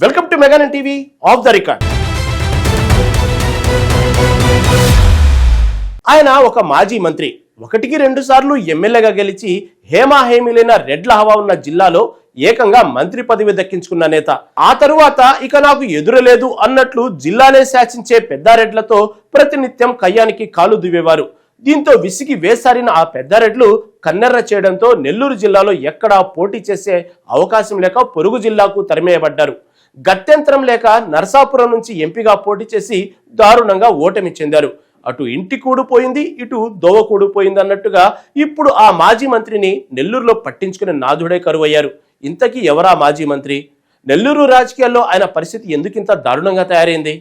Welcome to మెగానన్ TV off the record. ఆయన ఒక మాజీ మంత్రి, ఒకటికి రెండు సార్లు ఎమ్మెల్యేగా గెలిచి హేమాహేమిలైన రెడ్ల హవా ఉన్న జిల్లాలో ఏకంగా మంత్రి పదవి దక్కించుకున్న నేత. ఆ తరువాత ఇక నాకు ఎదురలేదు అన్నట్లు జిల్లానే శాసించే పెద్దారెడ్లతో ప్రతినిత్యం కయ్యానికి కాలు దువ్వేవారు. దీంతో విసిగి వేసారిన ఆ పెద్దారెడ్లు కన్నెర్ర చేయడంతో నెల్లూరు జిల్లాలో ఎక్కడా పోటీ చేసే అవకాశం లేక పొరుగు జిల్లాకు తరిమేయబడ్డారు. గత్యంతరం లేక నరసాపురం నుంచి ఎంపీగా పోటీ చేసి దారుణంగా ఓటమి చెందారు. అటు ఇంటి కూడిపోయింది, ఇటు దోవ కూడిపోయింది అన్నట్టుగా ఇప్పుడు ఆ మాజీ మంత్రిని నెల్లూరులో పట్టించుకునే నాథుడే కరువయ్యారు. ఇంతకీ ఎవరా మాజీ మంత్రి? నెల్లూరు రాజకీయాల్లో ఆయన పరిస్థితి ఎందుకింత దారుణంగా తయారైంది?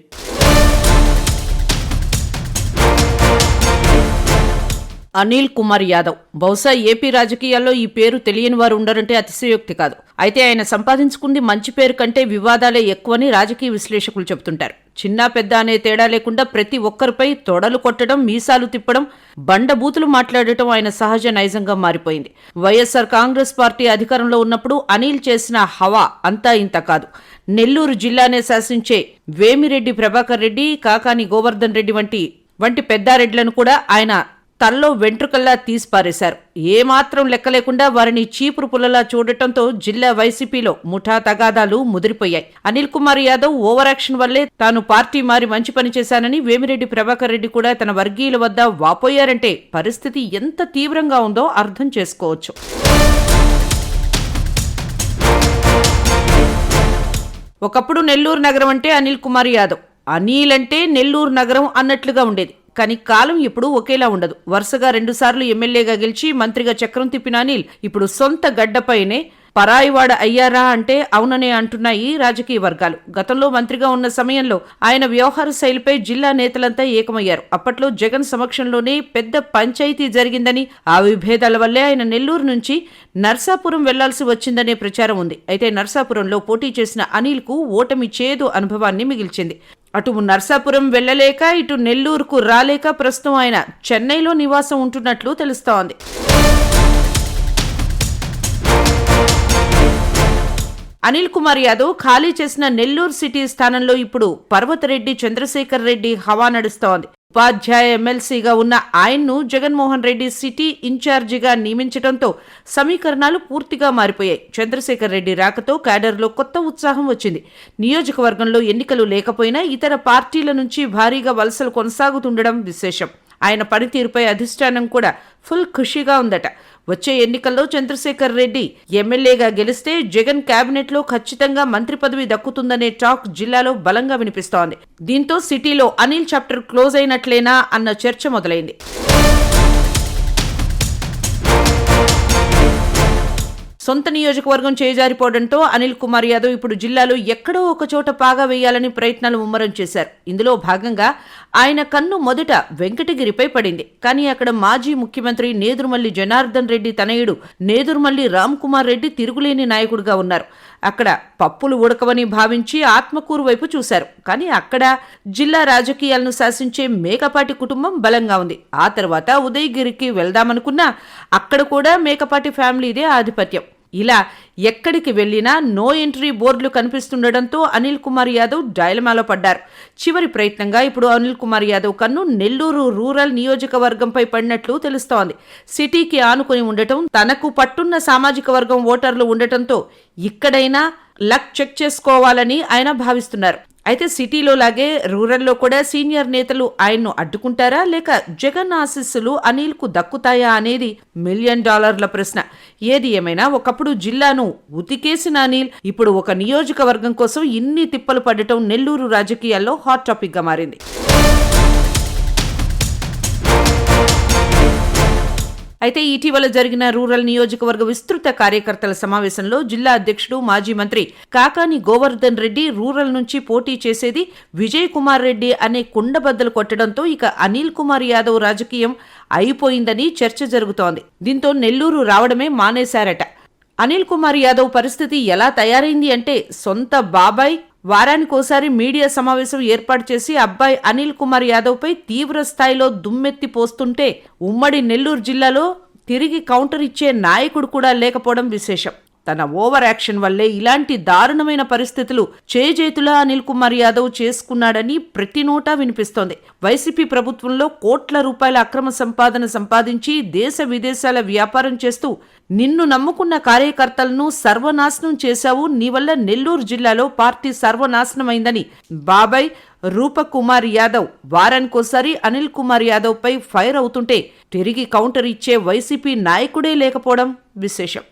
అనిల్ కుమార్ యాదవ్. బహుశా ఏపీ రాజకీయాల్లో ఈ పేరు తెలియని వారు ఉండరంటే అతిశయోక్తి కాదు. అయితే ఆయన సంపాదించుకుంది మంచి పేరు కంటే వివాదాలే ఎక్కువని రాజకీయ విశ్లేషకులు చెబుతుంటారు. చిన్న పెద్ద అనే తేడా లేకుండా ప్రతి ఒక్కరిపై తొడలు కొట్టడం, మీసాలు తిప్పడం, బండబూతులు మాట్లాడటం ఆయన సహజ నైజంగా మారిపోయింది. వైఎస్ఆర్ కాంగ్రెస్ పార్టీ అధికారంలో ఉన్నప్పుడు అనిల్ చేసిన హవా అంతా ఇంత కాదు. నెల్లూరు జిల్లానే శాసించే వేమిరెడ్డి ప్రభాకర్ రెడ్డి, కాకాని గోవర్ధన్ రెడ్డి వంటి పెద్దారెడ్లను కూడా ఆయన తల్లో వెంట్రుకల్లా తీసిపారేశారు. ఏమాత్రం లెక్క లేకుండా వారిని చీపురు పుల్లలా చూడటంతో జిల్లా వైసీపీలో ముఠా తగాదాలు ముదిరిపోయాయి. అనిల్ కుమార్ యాదవ్ ఓవర్ యాక్షన్ వల్లే తాను పార్టీ మారి మంచి పని చేశానని వేమిరెడ్డి ప్రభాకర్ రెడ్డి కూడా తన వర్గీయుల వద్ద వాపోయారంటే పరిస్థితి ఎంత తీవ్రంగా ఉందో అర్థం చేసుకోవచ్చు. ఒకప్పుడు నెల్లూరు నగరం అంటే అనిల్ కుమార్ యాదవ్, అనిల్ అంటే నెల్లూరు నగరం అన్నట్లుగా ఉండేది. కానీ కాలం ఇప్పుడు ఒకేలా ఉండదు. వరుసగా 2 సార్లు ఎమ్మెల్యేగా గెలిచి మంత్రిగా చక్రం తిప్పిన అనిల్ ఇప్పుడు సొంత గడ్డపైనే పరాయివాడ అయ్యారా అంటే అవుననే అంటున్నాయి రాజకీయ వర్గాలు. గతంలో మంత్రిగా ఉన్న సమయంలో ఆయన వ్యవహార శైలిపై జిల్లా నేతలంతా ఏకమయ్యారు. అప్పట్లో జగన్ సమక్షంలోనే పెద్ద పంచాయతీ జరిగిందని, ఆ విభేదాల వల్లే ఆయన నెల్లూరు నుంచి నర్సాపురం వెళ్లాల్సి వచ్చిందనే ప్రచారం ఉంది. అయితే నర్సాపురంలో పోటీ చేసిన అనిల్ కు ఓటమి చేదు అనుభవాన్ని మిగిల్చింది. అటు నర్సాపురం వెళ్లలేక, ఇటు నెల్లూరుకు రాలేక ప్రస్తుతం ఆయన చెన్నైలో నివాసం ఉంటున్నట్లు తెలుస్తోంది. అనిల్ కుమార్ యాదవ్ ఖాళీ చేసిన నెల్లూరు సిటీ స్థానంలో ఇప్పుడు పర్వతరెడ్డి చంద్రశేఖర్ రెడ్డి హవా నడుస్తోంది. ఉపాధ్యాయ ఎమ్మెల్సీగా ఉన్న ఆయన్ను జగన్మోహన్ రెడ్డి సిటీ ఇన్ఛార్జిగా నియమించడంతో సమీకరణాలు పూర్తిగా మారిపోయాయి. చంద్రశేఖర్ రెడ్డి రాకతో క్యాడర్లో కొత్త ఉత్సాహం వచ్చింది. నియోజకవర్గంలో ఎన్నికలు లేకపోయినా ఇతర పార్టీల నుంచి భారీగా వలసలు కొనసాగుతుండడం విశేషం. ఆయన పనితీరుపై అధిష్టానం కూడా ఫుల్ ఖుషీగా ఉందట. వచ్చే ఎన్నికల్లో చంద్రశేఖర్ రెడ్డి ఎమ్మెల్యేగా గెలిస్తే జగన్ కేబినెట్ లో ఖచ్చితంగా మంత్రి పదవి దక్కుతుందనే టాక్ జిల్లాలో బలంగా వినిపిస్తోంది. దీంతో సిటీలో అనిల్ చాప్టర్ క్లోజ్ అయినట్లేనా అన్న చర్చ మొదలైంది. సొంత నియోజకవర్గం చేజారిపోవడంతో అనిల్ కుమార్ యాదవ్ ఇప్పుడు జిల్లాలో ఎక్కడో ఒక చోట పాగా వేయాలని ప్రయత్నాలు ముమ్మరం చేశారు. ఇందులో భాగంగా ఆయన కన్ను మొదట వెంకటగిరిపై పడింది. కానీ అక్కడ మాజీ ముఖ్యమంత్రి నేదురుమల్లి జనార్దన్ రెడ్డి తనయుడు నేదురుమల్లి రామ్ కుమార్ రెడ్డి తిరుగులేని నాయకుడిగా ఉన్నారు. అక్కడ పప్పులు ఉడకవని భావించి ఆత్మకూరు వైపు చూశారు. కానీ అక్కడ జిల్లా రాజకీయాలను శాసించే మేకపాటి కుటుంబం బలంగా ఉంది. ఆ తర్వాత ఉదయగిరికి వెళ్దామనుకున్నా అక్కడ కూడా మేకపాటి ఫ్యామిలీదే ఆధిపత్యం. ఇలా ఎక్కడికి వెళ్లినా నో ఎంట్రీ బోర్డులు కనిపిస్తుండటంతో అనిల్ కుమార్ యాదవ్ డైలమాలో పడ్డారు. చివరి ప్రయత్నంగా ఇప్పుడు అనిల్ కుమార్ యాదవ్ కన్ను నెల్లూరు రూరల్ నియోజకవర్గంపై పడినట్లు తెలుస్తోంది. సిటీకి ఆనుకుని ఉండటం, తనకు పట్టున్న సామాజిక వర్గం ఓటర్లు ఉండటంతో ఇక్కడైనా లక్ చెక్ చేసుకోవాలని ఆయన భావిస్తున్నారు. అయితే సిటీలో లాగే రూరల్లో కూడా సీనియర్ నేతలు ఆయన్ను అడ్డుకుంటారా, లేక జగన్ ఆశీస్సులు అనిల్ కు దక్కుతాయా అనేది $1 మిలియన్ ప్రశ్న. ఏది ఏమైనా ఒకప్పుడు జిల్లాను ఉతికేసిన అనిల్ ఇప్పుడు ఒక నియోజకవర్గం కోసం ఇన్ని తిప్పలు పడటం నెల్లూరు రాజకీయాల్లో హాట్ టాపిక్ గా మారింది. అయితే ఇటీవల జరిగిన రూరల్ నియోజకవర్గ విస్తృత కార్యకర్తల సమావేశంలో జిల్లా అధ్యక్షుడు మాజీ మంత్రి కాకాని గోవర్ధన్ రెడ్డి రూరల్ నుంచి పోటీ చేసేది విజయ్ కుమార్ రెడ్డి అనే కుండబద్దలు కొట్టడంతో ఇక అనిల్ కుమార్ యాదవ్ రాజకీయం అయిపోయిందని చర్చ జరుగుతోంది. దీంతో నెల్లూరు రావడమే మానేశారట. అనిల్ కుమార్ యాదవ్ పరిస్థితి ఎలా తయారైంది అంటే, సొంత బాబాయ్ వారానికోసారి మీడియా సమావేశం ఏర్పాటు చేసి అబ్బాయి అనిల్ కుమార్ యాదవ్ పై తీవ్ర స్థాయిలో దుమ్మెత్తి పోస్తుంటే ఉమ్మడి నెల్లూరు జిల్లాలో తిరిగి కౌంటర్ ఇచ్చే నాయకుడు కూడా లేకపోవడం విశేషం. తన ఓవర్ యాక్షన్ వల్లే ఇలాంటి దారుణమైన పరిస్థితులు చేజేతులా అనిల్ కుమార్ యాదవ్ చేసుకున్నాడని ప్రతి నోటా వినిపిస్తోంది. వైసీపీ ప్రభుత్వంలో కోట్ల రూపాయల అక్రమ సంపాదన సంపాదించి దేశ విదేశాల వ్యాపారం చేస్తూ నిన్ను నమ్ముకున్న కార్యకర్తలను సర్వనాశనం చేశావు, నీ వల్ల నెల్లూరు జిల్లాలో పార్టీ సర్వనాశనమైందని బాబాయ్ రూపకుమార్ యాదవ్ వారానికోసారి అనిల్ కుమార్ యాదవ్ పై ఫైర్ అవుతుంటే తిరిగి కౌంటర్ ఇచ్చే వైసీపీ నాయకుడే లేకపోవడం విశేషం.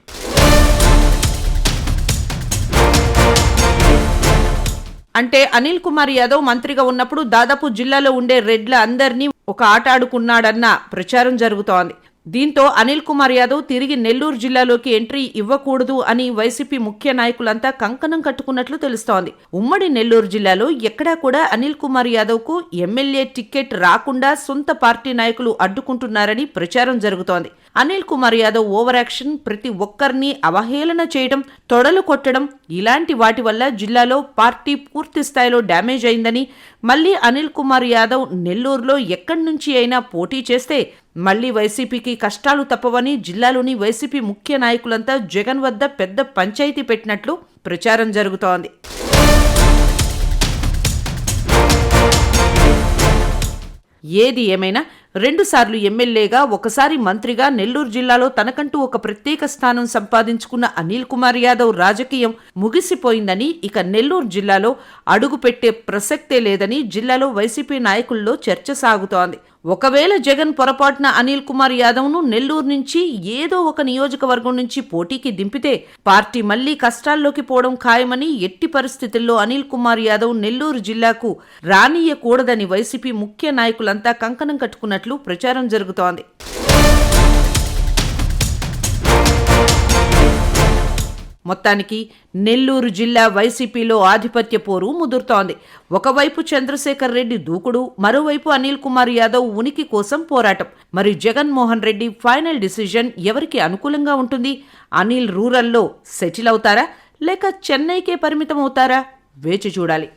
అంటే అనిల్ కుమార్ యాదవ్ మంత్రిగా ఉన్నప్పుడు దాదాపు జిల్లాలో ఉండే రెడ్ల అందరినీ ఒక ఆట ఆడుకున్నాడన్న ప్రచారం జరుగుతోంది. దీంతో అనిల్ కుమార్ యాదవ్ తిరిగి నెల్లూరు జిల్లాలోకి ఎంట్రీ ఇవ్వకూడదు అని వైసీపీ ముఖ్య నాయకులంతా కంకణం కట్టుకున్నట్లు తెలుస్తోంది. ఉమ్మడి నెల్లూరు జిల్లాలో ఎక్కడా కూడా అనిల్ కుమార్ యాదవ్ కు ఎమ్మెల్యే టికెట్ రాకుండా సొంత పార్టీ నాయకులు అడ్డుకుంటున్నారని ప్రచారం జరుగుతోంది. అనిల్ కుమార్ యాదవ్ ఓవర్ యాక్షన్, ప్రతి ఒక్కరిని అవహేళన చేయడం, తొడలు కొట్టడం ఇలాంటి వాటి వల్ల జిల్లాలో పార్టీ పూర్తి స్థాయిలో డ్యామేజ్ అయిందని, మళ్లీ అనిల్ కుమార్ యాదవ్ నెల్లూరులో ఎక్కడి నుంచి అయినా పోటీ చేస్తే మళ్లీ వైసీపీకి కష్టాలు తప్పవని జిల్లాలోని వైసీపీ ముఖ్య నాయకులంతా జగన్ వద్ద పెద్ద పంచాయతీ పెట్టినట్లు ప్రచారం జరుగుతోంది. ఏది ఏమైనా 2 సార్లు ఎమ్మెల్యేగా, ఒకసారి మంత్రిగా నెల్లూరు జిల్లాలో తనకంటూ ఒక ప్రత్యేక స్థానం సంపాదించుకున్న అనిల్ కుమార్ యాదవ్ రాజకీయం ముగిసిపోయిందని, ఇక నెల్లూరు జిల్లాలో అడుగుపెట్టే ప్రసక్తే లేదని జిల్లాలో వైసీపీ నాయకుల్లో చర్చ సాగుతోంది. ఒకవేళ జగన్ పొరపాటున అనిల్ కుమార్ యాదవ్ ను నెల్లూరు నుంచి ఏదో ఒక నియోజకవర్గం నుంచి పోటీకి దింపితే పార్టీ మళ్లీ కష్టాల్లోకి పోవడం ఖాయమని, ఎట్టి పరిస్థితుల్లో అనిల్ కుమార్ యాదవ్ నెల్లూరు జిల్లాకు రానియకూడదని వైసీపీ ముఖ్య నాయకులంతా కంకణం కట్టుకున్నట్లు ప్రచారం జరుగుతోంది. మొత్తానికి నెల్లూరు జిల్లా వైసీపీలో ఆధిపత్య పోరు ముదురుతోంది. ఒకవైపు చంద్రశేఖర్ రెడ్డి దూకుడు, మరోవైపు అనిల్ కుమార్ యాదవ్ ఉనికి కోసం పోరాటం. మరి జగన్మోహన్ రెడ్డి ఫైనల్ డిసిజన్ ఎవరికి అనుకూలంగా ఉంటుంది? అనిల్ రూరల్లో సెటిల్ అవుతారా లేక చెన్నైకే పరిమితం అవుతారా? వేచి చూడాలి.